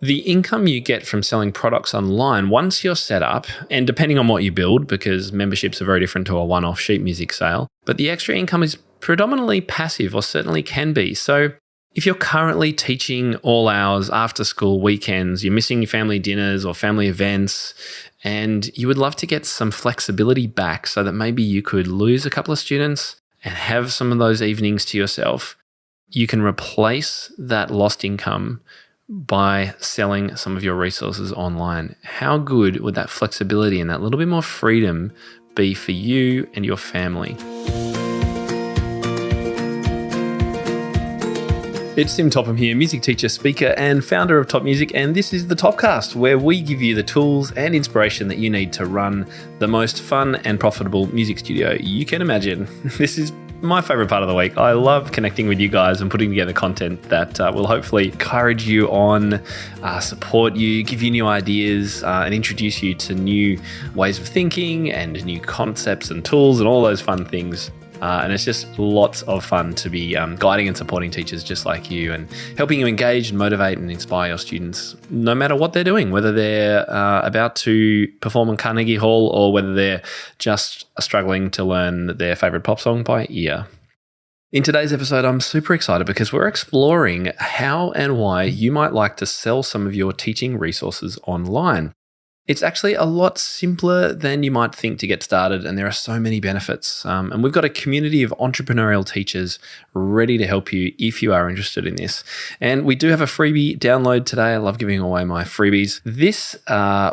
The income you get from selling products online, once you're set up, and depending on what you build, because memberships are very different to a one-off sheet music sale, but the extra income is predominantly passive, or certainly can be. So if you're currently teaching all hours, after school, weekends, you're missing your family dinners or family events, and you would love to get some flexibility back so that maybe you could lose a couple of students and have some of those evenings to yourself, you can replace that lost income by selling some of your resources online. How good would that flexibility and that little bit more freedom be for you and your family? It's Tim Topham here, music teacher, speaker, and founder of Top Music, and this is the TopCast, where we give you the tools and inspiration that you need to run the most fun and profitable music studio you can imagine. This is my favorite part of the week. I love connecting with you guys and putting together content that will hopefully encourage you on, support you, give you new ideas, and introduce you to new ways of thinking and new concepts and tools and all those fun things. And it's just lots of fun to be guiding and supporting teachers just like you and helping you engage and motivate and inspire your students, no matter what they're doing, whether they're about to perform in Carnegie Hall or whether they're just struggling to learn their favorite pop song by ear. In today's episode, I'm super excited because we're exploring how and why you might like to sell some of your teaching resources online. It's actually a lot simpler than you might think to get started, and there are so many benefits. And we've got a community of entrepreneurial teachers ready to help you if you are interested in this. And we do have a freebie download today. I love giving away my freebies. This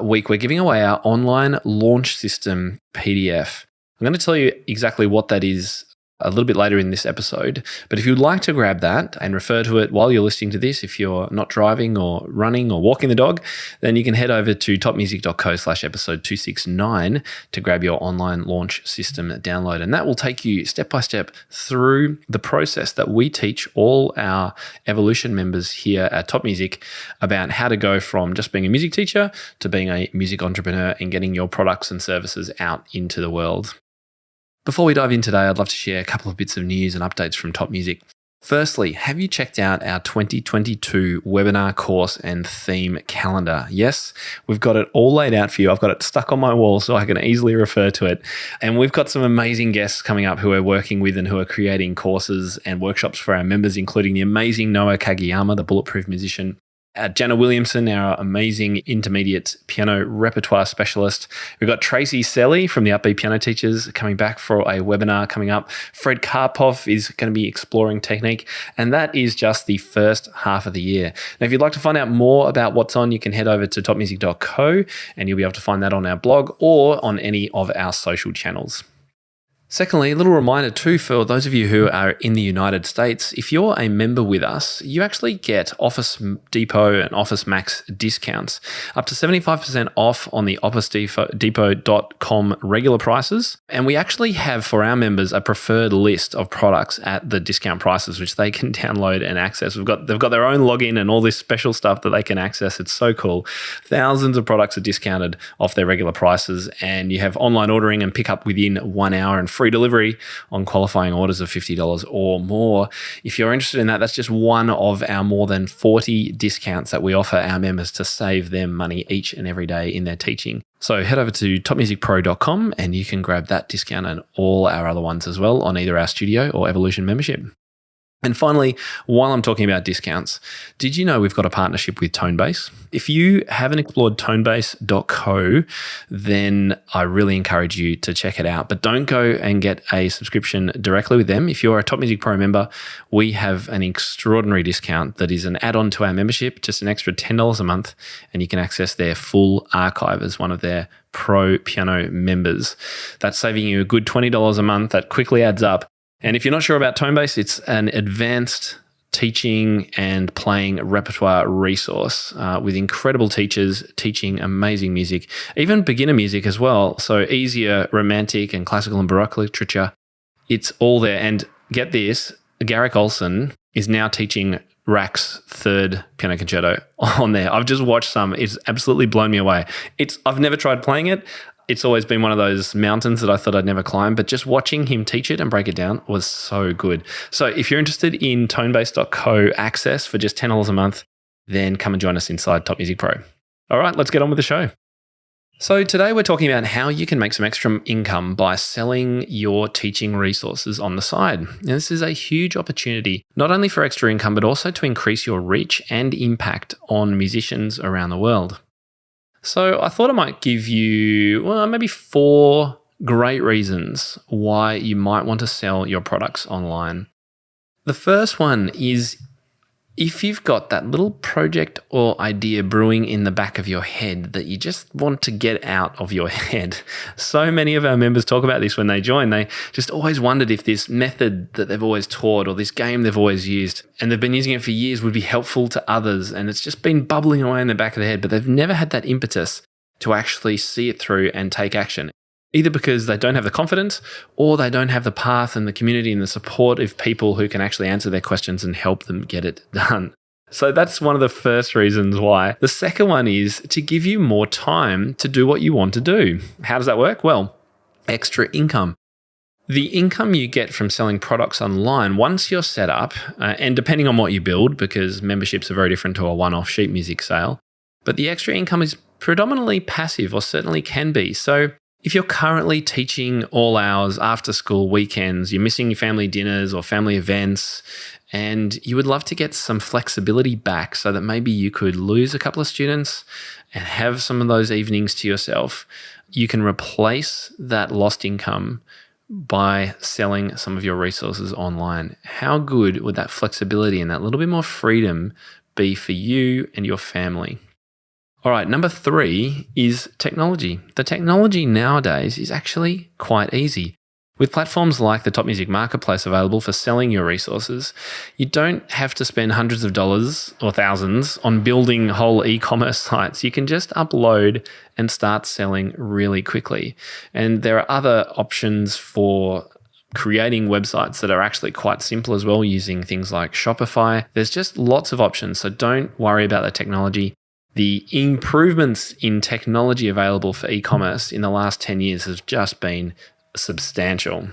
week, we're giving away our online launch system PDF. I'm going to tell you exactly what that is a little bit later in this episode. But if you'd like to grab that and refer to it while you're listening to this, if you're not driving or running or walking the dog, then you can head over to topmusic.co/episode 269 to grab your online launch system download. And that will take you step by step through the process that we teach all our Evolution members here at Top Music about how to go from just being a music teacher to being a music entrepreneur and getting your products and services out into the world. Before we dive in today, I'd love to share a couple of bits of news and updates from Top Music. Firstly, have you checked out our 2022 webinar course and theme calendar? Yes, we've got it all laid out for you. I've got it stuck on my wall so I can easily refer to it. And we've got some amazing guests coming up who we're working with and who are creating courses and workshops for our members, including the amazing Noah Kageyama, the Bulletproof musician, Jana Williamson, our amazing intermediate piano repertoire specialist. We've got Tracy Selly from the Upbeat Piano Teachers coming back for a webinar coming up. Fred Karpov is going to be exploring technique, and that is just the first half of the year. Now, if you'd like to find out more about what's on, you can head over to topmusic.co and you'll be able to find that on our blog or on any of our social channels. Secondly, a little reminder too for those of you who are in the United States, if you're a member with us, you actually get Office Depot and Office Max discounts, up to 75% off on the OfficeDepot.com regular prices. And we actually have for our members a preferred list of products at the discount prices, which they can download and access. They've got their own login and all this special stuff that they can access. It's so cool. Thousands of products are discounted off their regular prices, and you have online ordering and pick up within 1 hour and free delivery on qualifying orders of $50 or more. If you're interested in that, that's just one of our more than 40 discounts that we offer our members to save them money each and every day in their teaching. So head over to topmusicpro.com and you can grab that discount and all our other ones as well on either our studio or Evolution membership. And finally, while I'm talking about discounts, did you know we've got a partnership with Tonebase? If you haven't explored tonebase.co, then I really encourage you to check it out. But don't go and get a subscription directly with them. If you're a Top Music Pro member, we have an extraordinary discount that is an add-on to our membership, just an extra $10 a month, and you can access their full archive as one of their Pro Piano members. That's saving you a good $20 a month. That quickly adds up. And if you're not sure about Tonebase, it's an advanced teaching and playing repertoire resource with incredible teachers teaching amazing music, even beginner music as well. So easier romantic and classical and Baroque literature. It's all there. And get this, Garrick Olson is now teaching Rack's third piano concerto on there. I've just watched some. It's absolutely blown me away. I've never tried playing it. It's always been one of those mountains that I thought I'd never climb, but just watching him teach it and break it down was so good. So if you're interested in tonebase.co access for just $10 a month, then come and join us inside Top Music Pro. All right, let's get on with the show. So today we're talking about how you can make some extra income by selling your teaching resources on the side. Now, this is a huge opportunity, not only for extra income, but also to increase your reach and impact on musicians around the world. So I thought I might give you, maybe 4 great reasons why you might want to sell your products online. The first one is if you've got that little project or idea brewing in the back of your head that you just want to get out of your head. So many of our members talk about this when they join. They just always wondered if this method that they've always taught or this game they've always used and they've been using it for years would be helpful to others. And it's just been bubbling away in the back of their head, but they've never had that impetus to actually see it through and take action. Either because they don't have the confidence or they don't have the path and the community and the support of people who can actually answer their questions and help them get it done. So that's one of the first reasons why. The second one is to give you more time to do what you want to do. How does that work? Well, extra income. The income you get from selling products online, once you're set up, and depending on what you build, because memberships are very different to a one-off sheet music sale, but the extra income is predominantly passive, or certainly can be. So if you're currently teaching all hours, after school, weekends, you're missing your family dinners or family events, and you would love to get some flexibility back so that maybe you could lose a couple of students and have some of those evenings to yourself, you can replace that lost income by selling some of your resources online. How good would that flexibility and that little bit more freedom be for you and your family? All right, number 3 is technology. The technology nowadays is actually quite easy. With platforms like the Top Music Marketplace available for selling your resources, you don't have to spend hundreds of dollars or thousands on building whole e-commerce sites. You can just upload and start selling really quickly. And there are other options for creating websites that are actually quite simple as well, using things like Shopify. There's just lots of options, so don't worry about the technology. The improvements in technology available for e-commerce in the last 10 years have just been substantial.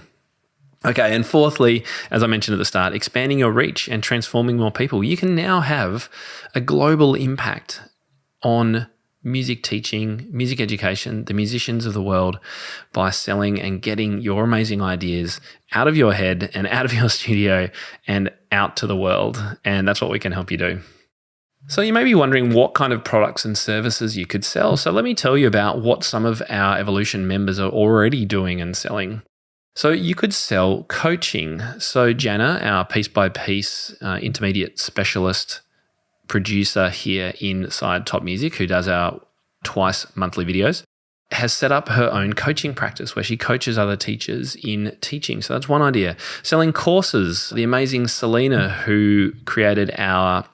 Okay, and fourthly, as I mentioned at the start, expanding your reach and transforming more people. You can now have a global impact on music teaching, music education, the musicians of the world by selling and getting your amazing ideas out of your head and out of your studio and out to the world. And that's what we can help you do. So you may be wondering what kind of products and services you could sell. So let me tell you about what some of our Evolution members are already doing and selling. So you could sell coaching. So Jana, our piece-by-piece intermediate specialist producer here inside Top Music, who does our twice monthly videos, has set up her own coaching practice where she coaches other teachers in teaching. So that's one idea. Selling courses. The amazing Selena, who created our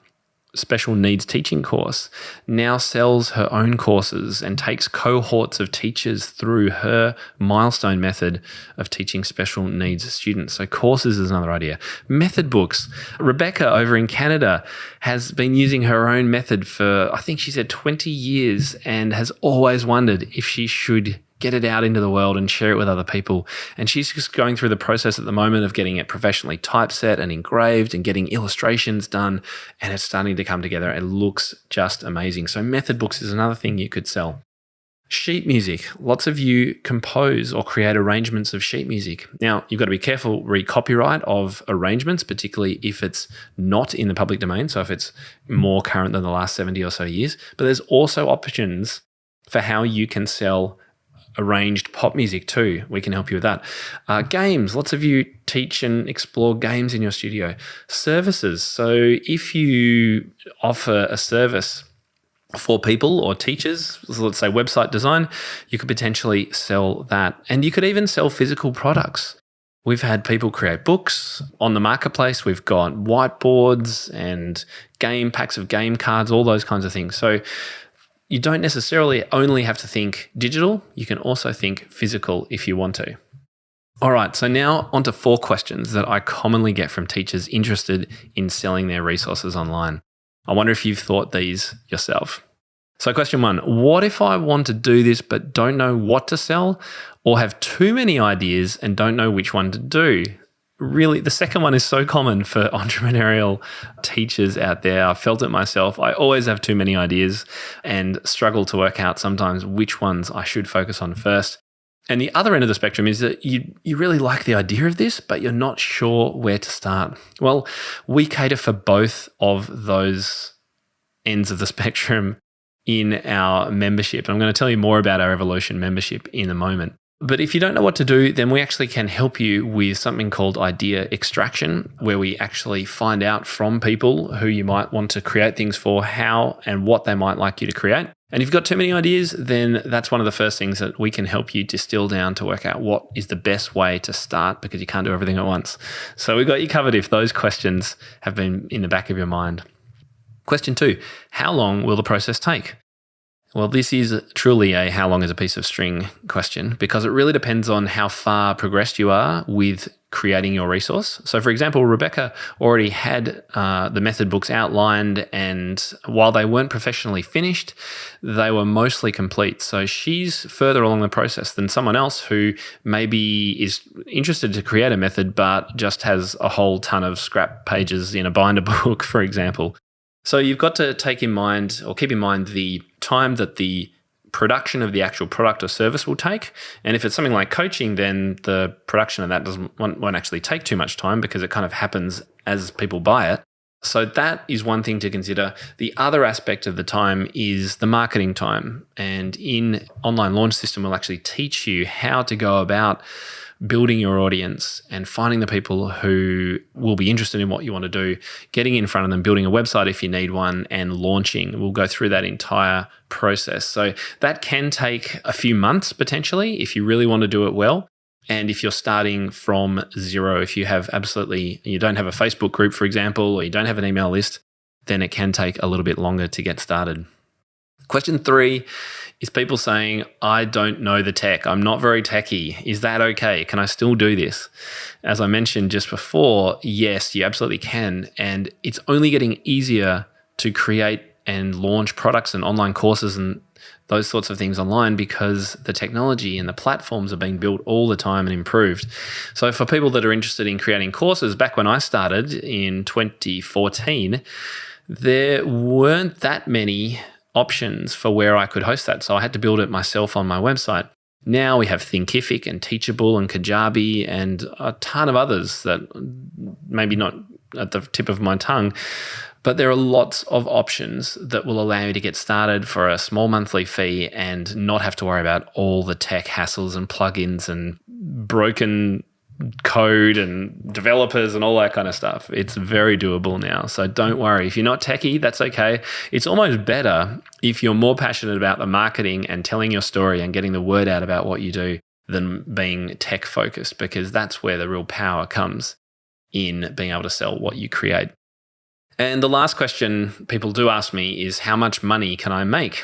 special needs teaching course, now sells her own courses and takes cohorts of teachers through her milestone method of teaching special needs students. So courses is another idea. Method books. Rebecca over in Canada has been using her own method for, I think she said 20 years, and has always wondered if she should get it out into the world and share it with other people. And she's just going through the process at the moment of getting it professionally typeset and engraved and getting illustrations done. And it's starting to come together. It looks just amazing. So method books is another thing you could sell. Sheet music. Lots of you compose or create arrangements of sheet music. Now, you've got to be careful re copyright of arrangements, particularly if it's not in the public domain. So if it's more current than the last 70 or so years. But there's also options for how you can sell arranged pop music too. We can help you with that. Games. Lots of you teach and explore games in your studio. Services. So if you offer a service for people or teachers, so let's say website design, you could potentially sell that. And you could even sell physical products. We've had people create books on the marketplace. We've got whiteboards and game packs of game cards, all those kinds of things. So you don't necessarily only have to think digital. You can also think physical if you want to. All right, so now on to 4 questions that I commonly get from teachers interested in selling their resources online. I wonder if you've thought these yourself. So question 1, what if I want to do this but don't know what to sell or have too many ideas and don't know which one to do? really, the second one is so common for entrepreneurial teachers out there. I've felt it myself. I always have too many ideas and struggle to work out sometimes which ones I should focus on first. And the other end of the spectrum is that you really like the idea of this, but you're not sure where to start. Well, we cater for both of those ends of the spectrum in our membership. I'm going to tell you more about our Evolution membership in a moment. But if you don't know what to do, then we actually can help you with something called idea extraction, where we actually find out from people who you might want to create things for, how and what they might like you to create. And if you've got too many ideas, then that's one of the first things that we can help you distill down to work out what is the best way to start, because you can't do everything at once. So we've got you covered if those questions have been in the back of your mind. Question 2, how long will the process take? Well, this is truly a how long is a piece of string question, because it really depends on how far progressed you are with creating your resource. So for example, Rebecca already had the method books outlined, and while they weren't professionally finished, they were mostly complete. So she's further along the process than someone else who maybe is interested to create a method but just has a whole ton of scrap pages in a binder book, for example. So you've got to keep in mind the time that the production of the actual product or service will take. And if it's something like coaching, then the production of that won't actually take too much time, because it kind of happens as people buy it. So that is one thing to consider. The other aspect of the time is the marketing time. And in Online Launch System, we'll actually teach you how to go about building your audience and finding the people who will be interested in what you want to do, getting in front of them, building a website if you need one, and launching. We'll go through that entire process. So that can take a few months potentially if you really want to do it well. And if you're starting from zero, if you don't have a Facebook group, for example, or you don't have an email list, then it can take a little bit longer to get started. Question 3 is people saying, I don't know the tech. I'm not very techie. Is that okay? Can I still do this? As I mentioned just before, yes, you absolutely can. And it's only getting easier to create and launch products and online courses and those sorts of things online, because the technology and the platforms are being built all the time and improved. So for people that are interested in creating courses, back when I started in 2014, there weren't that many options for where I could host that. So I had to build it myself on my website. Now we have Thinkific and Teachable and Kajabi and a ton of others that maybe not at the tip of my tongue, but there are lots of options that will allow you to get started for a small monthly fee and not have to worry about all the tech hassles and plugins and broken code and developers and all that kind of stuff. It's very doable now. So don't worry. If you're not techie, that's okay. It's almost better if you're more passionate about the marketing and telling your story and getting the word out about what you do than being tech focused, because that's where the real power comes in being able to sell what you create. And the last question people do ask me is, how much money can I make?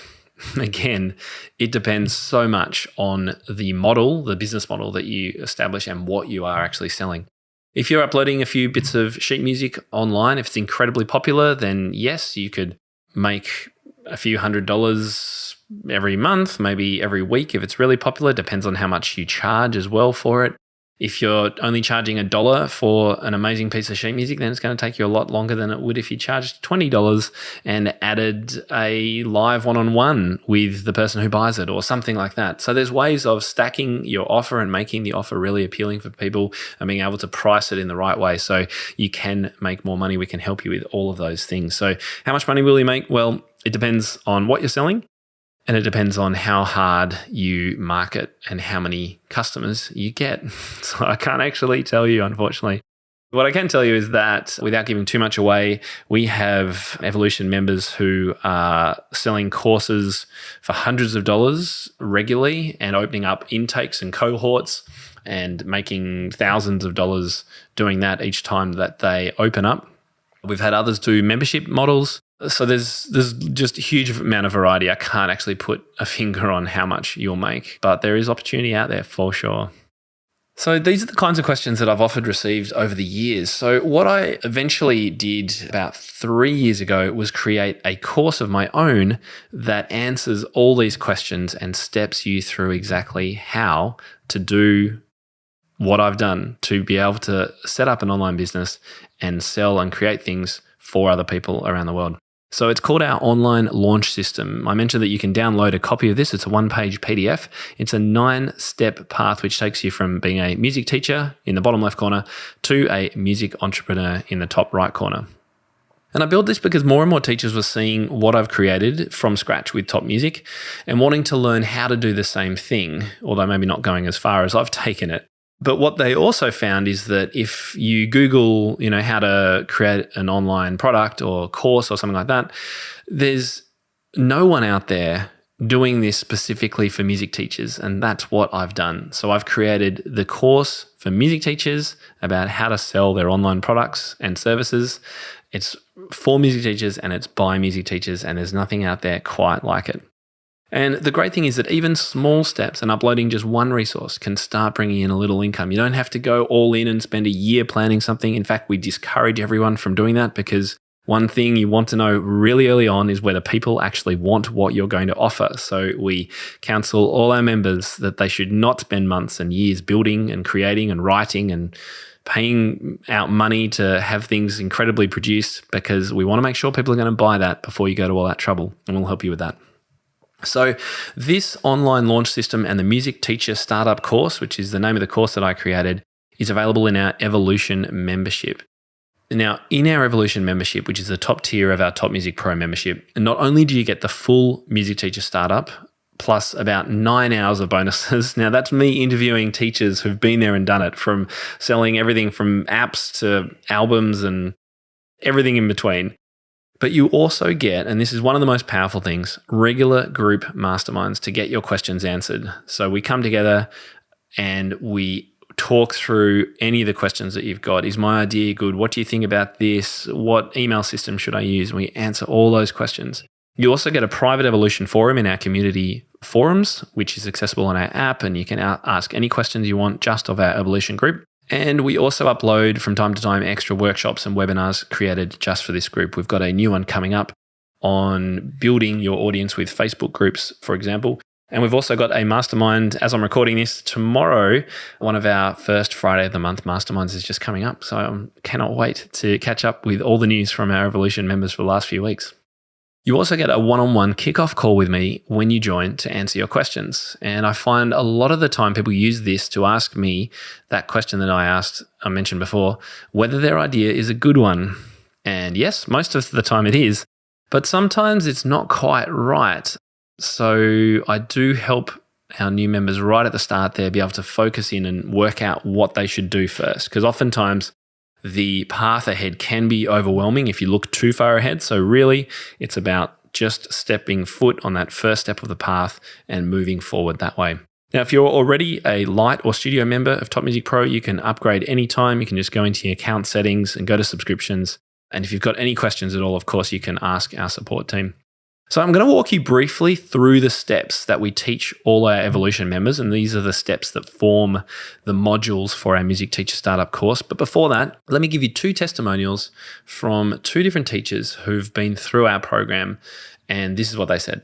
Again, it depends so much on the model, the business model that you establish and what you are actually selling. If you're uploading a few bits of sheet music online, if it's incredibly popular, then yes, you could make a few $100s every month, maybe every week if it's really popular. Depends on how much you charge as well for it. If you're only charging $1 for an amazing piece of sheet music, then it's going to take you a lot longer than it would if you charged $20 and added a live one-on-one with the person who buys it or something like that. So there's ways of stacking your offer and making the offer really appealing for people and being able to price it in the right way so you can make more money. We can help you with all of those things. So how much money will you make? Well, it depends on what you're selling. And it depends on how hard you market and how many customers you get. So I can't actually tell you, unfortunately. What I can tell you is that without giving too much away, we have Evolution members who are selling courses for hundreds of dollars regularly and opening up intakes and cohorts and making thousands of dollars doing that each time that they open up. We've had others do membership models. So there's just a huge amount of variety. I can't actually put a finger on how much you'll make, but there is opportunity out there for sure. So these are the kinds of questions that I've often received over the years. So what I eventually did about 3 years ago was create a course of my own that answers all these questions and steps you through exactly how to do what I've done to be able to set up an online business and sell and create things for other people around the world. So it's called our online launch system. I mentioned that you can download a copy of this. It's a one-page PDF. It's a 9-step path which takes you from being a music teacher in the bottom left corner to a music entrepreneur in the top right corner. And I built this because more and more teachers were seeing what I've created from scratch with Top Music and wanting to learn how to do the same thing, although maybe not going as far as I've taken it. But what they also found is that if you Google, how to create an online product or course or something like that, there's no one out there doing this specifically for music teachers. And that's what I've done. So I've created the course for music teachers about how to sell their online products and services. It's for music teachers and it's by music teachers, and there's nothing out there quite like it. And the great thing is that even small steps and uploading just one resource can start bringing in a little income. You don't have to go all in and spend a year planning something. In fact, we discourage everyone from doing that, because one thing you want to know really early on is whether people actually want what you're going to offer. So we counsel all our members that they should not spend months and years building and creating and writing and paying out money to have things incredibly produced, because we want to make sure people are going to buy that before you go to all that trouble, and we'll help you with that. So this online launch system and the Music Teacher Startup course, which is the name of the course that I created, is available in our Evolution membership. Now, in our Evolution membership, which is the top tier of our Top Music Pro membership, not only do you get the full Music Teacher Startup, plus about 9 hours of bonuses. Now, that's me interviewing teachers who've been there and done it, from selling everything from apps to albums and everything in between. But you also get, and this is one of the most powerful things, regular group masterminds to get your questions answered. So we come together and we talk through any of the questions that you've got. Is my idea good? What do you think about this? What email system should I use? And we answer all those questions. You also get a private Evolution forum in our community forums, which is accessible on our app, and you can ask any questions you want just of our Evolution group. And we also upload from time to time extra workshops and webinars created just for this group. We've got a new one coming up on building your audience with Facebook groups, for example. And we've also got a mastermind, as I'm recording this tomorrow. One of our first Friday of the month masterminds is just coming up. So I cannot wait to catch up with all the news from our Evolution members for the last few weeks. You also get a one-on-one kickoff call with me when you join to answer your questions. And I find a lot of the time people use this to ask me that question that I mentioned before, whether their idea is a good one. And yes, most of the time it is, but sometimes it's not quite right. So I do help our new members right at the start there be able to focus in and work out what they should do first. Because oftentimes the path ahead can be overwhelming if you look too far ahead. So really, it's about just stepping foot on that first step of the path and moving forward that way. Now, if you're already a Lite or Studio member of Top Music Pro, you can upgrade anytime. You can just go into your account settings and go to subscriptions. And if you've got any questions at all, of course, you can ask our support team. So I'm going to walk you briefly through the steps that we teach all our Evolution members, and these are the steps that form the modules for our Music Teacher Startup course. But before that, let me give you 2 testimonials from 2 different teachers who've been through our program, and this is what they said.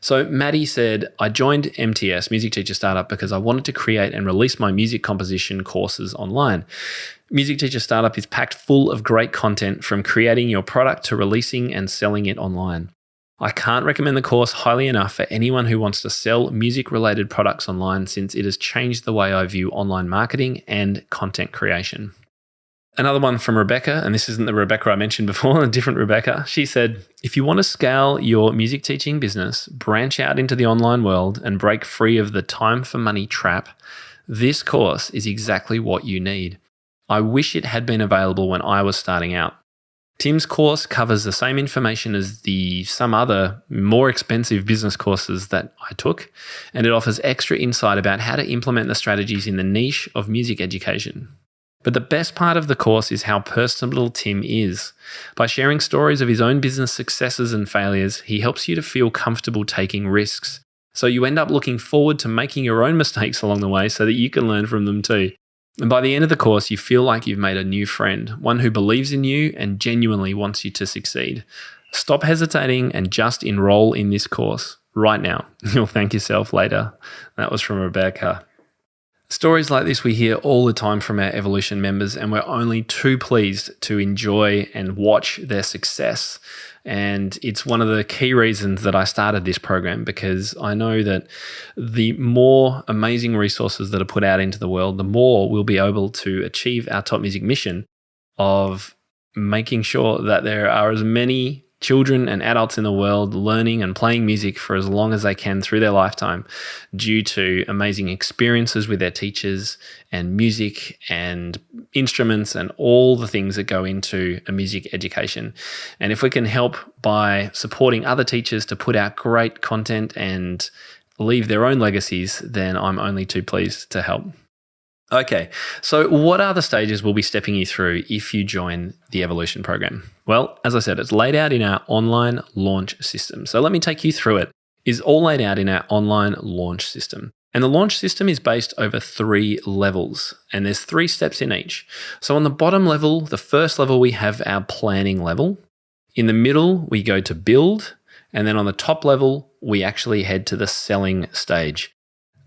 So Maddie said, I joined MTS, Music Teacher Startup, because I wanted to create and release my music composition courses online. Music Teacher Startup is packed full of great content, from creating your product to releasing and selling it online. I can't recommend the course highly enough for anyone who wants to sell music-related products online, since it has changed the way I view online marketing and content creation. Another one from Rebecca, and this isn't the Rebecca I mentioned before, a different Rebecca. She said, if you want to scale your music teaching business, branch out into the online world and break free of the time for money trap, this course is exactly what you need. I wish it had been available when I was starting out. Tim's course covers the same information as some other more expensive business courses that I took, and it offers extra insight about how to implement the strategies in the niche of music education. But the best part of the course is how personable Tim is. By sharing stories of his own business successes and failures, he helps you to feel comfortable taking risks. So you end up looking forward to making your own mistakes along the way so that you can learn from them too. And by the end of the course, you feel like you've made a new friend, one who believes in you and genuinely wants you to succeed. Stop hesitating and just enroll in this course right now. You'll thank yourself later. That was from Rebecca. Stories like this we hear all the time from our Evolution members, and we're only too pleased to enjoy and watch their success. And it's one of the key reasons that I started this program, because I know that the more amazing resources that are put out into the world, the more we'll be able to achieve our Top Music mission of making sure that there are as many children and adults in the world learning and playing music for as long as they can through their lifetime, due to amazing experiences with their teachers and music and instruments and all the things that go into a music education. And if we can help by supporting other teachers to put out great content and leave their own legacies, then I'm only too pleased to help. Okay, so what are the stages we'll be stepping you through if you join the Evolution program? Well, as I said, it's laid out in our online launch system. So let me take you through it. It's all laid out in our online launch system. And the launch system is based over 3 levels, and there's 3 steps in each. So on the bottom level, the first level, we have our planning level. In the middle, we go to build. And then on the top level, we actually head to the selling stage.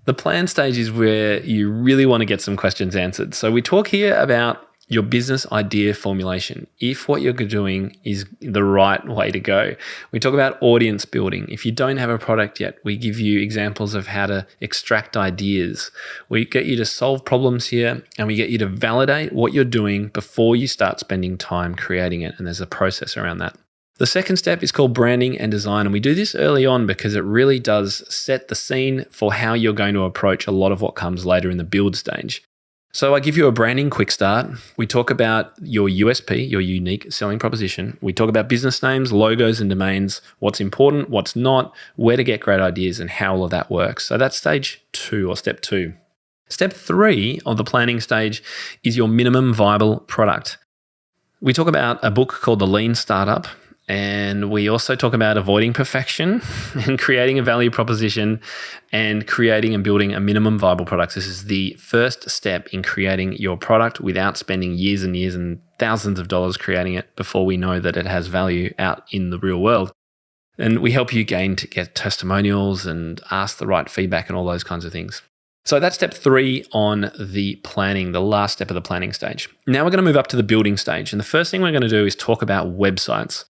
The plan stage is where you really want to get some questions answered. So we talk here about your business idea formulation, if what you're doing is the right way to go. We talk about audience building. If you don't have a product yet, we give you examples of how to extract ideas. We get you to solve problems here, and we get you to validate what you're doing before you start spending time creating it. And there's a process around that. The second step is called branding and design, and we do this early on because it really does set the scene for how you're going to approach a lot of what comes later in the build stage. So I give you a branding quick start. We talk about your USP, your unique selling proposition. We talk about business names, logos, and domains, what's important, what's not, where to get great ideas, and how all of that works. So that's stage 2 or step 2. Step 3 of the planning stage is your minimum viable product. We talk about a book called The Lean Startup. And we also talk about avoiding perfection and creating a value proposition and creating and building a minimum viable product. This is the first step in creating your product without spending years and years and thousands of dollars creating it before we know that it has value out in the real world. And we help you get testimonials and ask the right feedback and all those kinds of things. So that's step 3 on the planning, the last step of the planning stage. Now we're going to move up to the building stage. And the first thing we're going to do is talk about websites.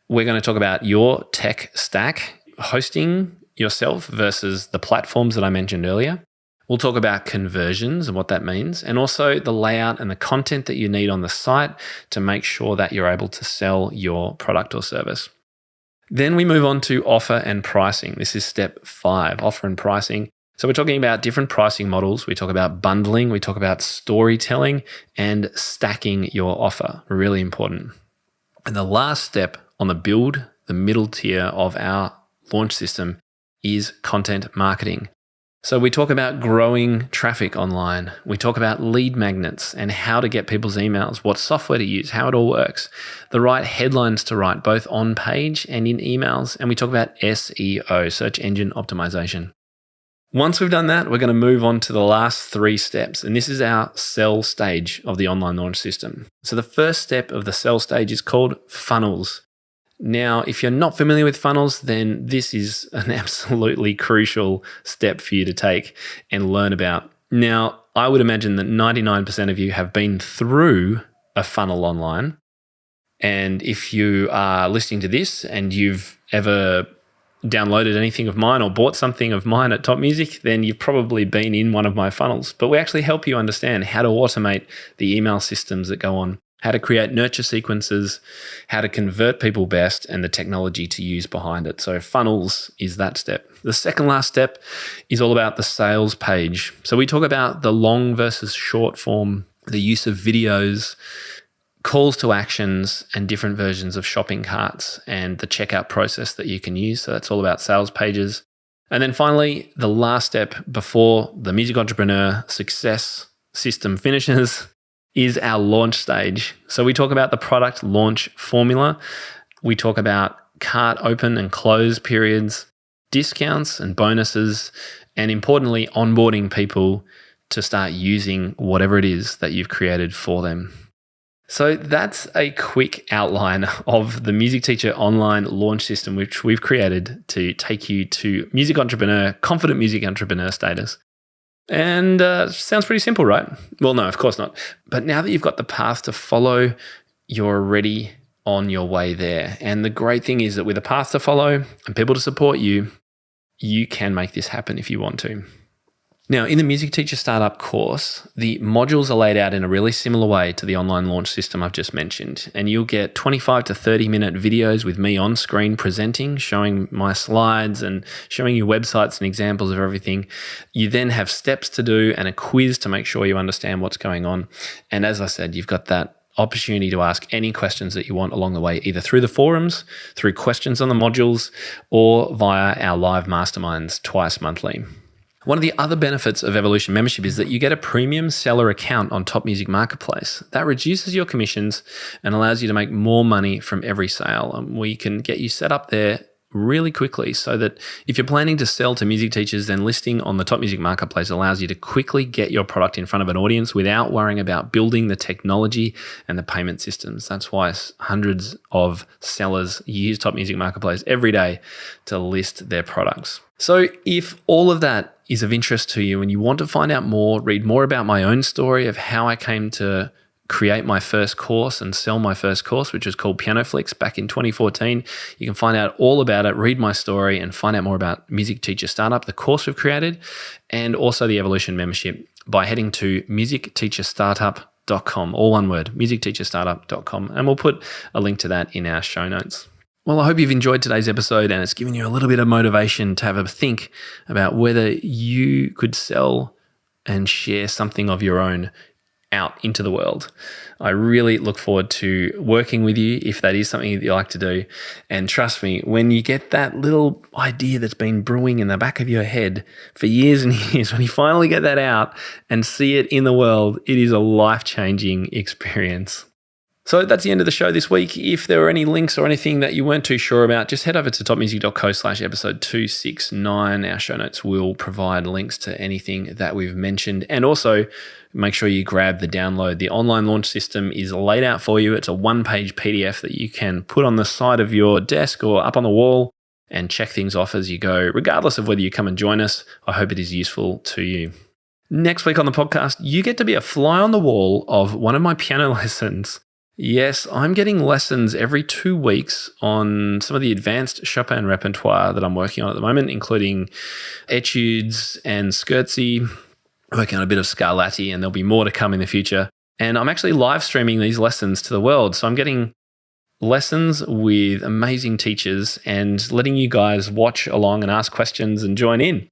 We're going to talk about your tech stack, hosting yourself versus the platforms that I mentioned earlier. We'll talk about conversions and what that means, and also the layout and the content that you need on the site to make sure that you're able to sell your product or service. Then we move on to offer and pricing. This is step 5, offer and pricing. So we're talking about different pricing models. We talk about bundling. We talk about storytelling and stacking your offer. Really important. And the last step on the build, the middle tier of our launch system, is content marketing. So we talk about growing traffic online. We talk about lead magnets and how to get people's emails, what software to use, how it all works, the right headlines to write, both on page and in emails. And we talk about SEO, search engine optimization. Once we've done that, we're going to move on to the last 3 steps. And this is our sell stage of the online launch system. So the first step of the sell stage is called funnels. Now, if you're not familiar with funnels, then this is an absolutely crucial step for you to take and learn about. Now, I would imagine that 99% of you have been through a funnel online. And if you are listening to this and you've ever downloaded anything of mine or bought something of mine at Top Music, then you've probably been in one of my funnels. But we actually help you understand how to automate the email systems that go on, how to create nurture sequences, how to convert people best, and the technology to use behind it. So funnels is that step. The second last step is all about the sales page. So we talk about the long versus short form, the use of videos, calls to actions, and different versions of shopping carts, and the checkout process that you can use. So that's all about sales pages. And then finally, the last step before the music entrepreneur success system finishes is our launch stage. So we talk about the product launch formula. We talk about cart open and close periods, discounts and bonuses, and importantly, onboarding people to start using whatever it is that you've created for them. So that's a quick outline of the Music Teacher online launch system, which we've created to take you to music entrepreneur, confident music entrepreneur status. And sounds pretty simple, right? Well, no, of course not. But now that you've got the path to follow, you're already on your way there. And the great thing is that with a path to follow and people to support you, you can make this happen if you want to. Now, in the Music Teacher Startup course, the modules are laid out in a really similar way to the online launch system I've just mentioned. And you'll get 25 to 30-minute videos with me on screen presenting, showing my slides and showing you websites and examples of everything. You then have steps to do and a quiz to make sure you understand what's going on. And as I said, you've got that opportunity to ask any questions that you want along the way, either through the forums, through questions on the modules, or via our live masterminds twice monthly. One of the other benefits of Evolution membership is that you get a premium seller account on Top Music Marketplace. That reduces your commissions and allows you to make more money from every sale. And we can get you set up there really quickly so that if you're planning to sell to music teachers, then listing on the Top Music Marketplace allows you to quickly get your product in front of an audience without worrying about building the technology and the payment systems. That's why hundreds of sellers use Top Music Marketplace every day to list their products. So if all of that is of interest to you and you want to find out more, read more about my own story of how I came to create my first course and sell my first course, which was called Piano Flicks back in 2014. You can find out all about it, read my story, and find out more about Music Teacher Startup, the course we've created, and also the Evolution membership by heading to musicteacherstartup.com, all one word, musicteacherstartup.com, and we'll put a link to that in our show notes. Well, I hope you've enjoyed today's episode and it's given you a little bit of motivation to have a think about whether you could sell and share something of your own out into the world. I really look forward to working with you if that is something that you like to do. And trust me, when you get that little idea that's been brewing in the back of your head for years and years, when you finally get that out and see it in the world, it is a life-changing experience. So that's the end of the show this week. If there were any links or anything that you weren't too sure about, just head over to topmusic.co/episode 269. Our show notes will provide links to anything that we've mentioned. And also make sure you grab the download. The online launch system is laid out for you. It's a one-page PDF that you can put on the side of your desk or up on the wall and check things off as you go, regardless of whether you come and join us. I hope it is useful to you. Next week on the podcast, you get to be a fly on the wall of one of my piano lessons. Yes, I'm getting lessons every 2 weeks on some of the advanced Chopin repertoire that I'm working on at the moment, including etudes and scherzi, working on a bit of Scarlatti, and there'll be more to come in the future. And I'm actually live streaming these lessons to the world. So I'm getting lessons with amazing teachers and letting you guys watch along and ask questions and join in.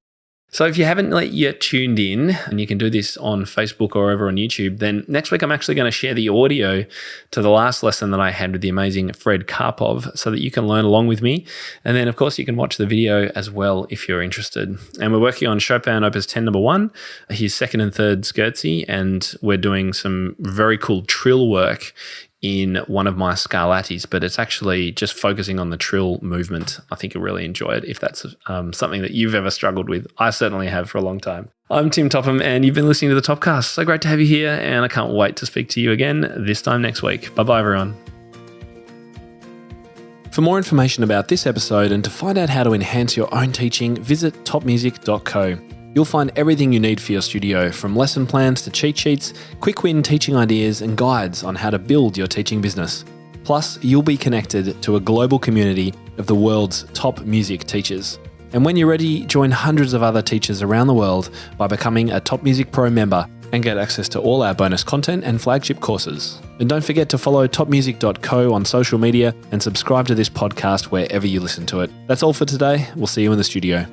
So if you haven't yet tuned in, and you can do this on Facebook or over on YouTube, then next week I'm actually going to share the audio to the last lesson that I had with the amazing Fred Karpov so that you can learn along with me. And then, of course, you can watch the video as well if you're interested. And we're working on Chopin Opus 10 number 1, his second and third scherzi, and we're doing some very cool trill work in one of my Scarlattis, but it's actually just focusing on the trill movement. I think you'll really enjoy it if that's something that you've ever struggled with. I certainly have for a long time. I'm Tim Topham, and you've been listening to the TopCast. So great to have you here, and I can't wait to speak to you again this time next week. Bye-bye, everyone. For more information about this episode and to find out how to enhance your own teaching, visit topmusic.co. You'll find everything you need for your studio, from lesson plans to cheat sheets, quick win teaching ideas, and guides on how to build your teaching business. Plus, you'll be connected to a global community of the world's top music teachers. And when you're ready, join hundreds of other teachers around the world by becoming a Top Music Pro member and get access to all our bonus content and flagship courses. And don't forget to follow topmusic.co on social media and subscribe to this podcast wherever you listen to it. That's all for today. We'll see you in the studio.